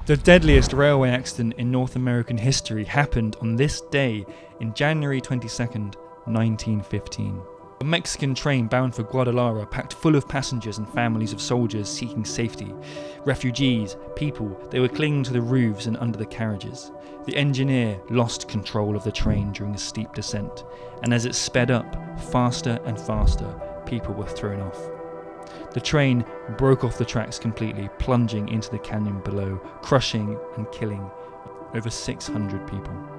The deadliest railway accident in North American history happened on this day in January 22nd, 1915. A Mexican train bound for Guadalajara, packed full of passengers and families of soldiers seeking safety. Refugees, people, they were clinging to the roofs and under the carriages. The engineer lost control of the train during a steep descent, and as it sped up faster and faster, people were thrown off. The train broke off the tracks completely, plunging into the canyon below, crushing and killing over 600 people.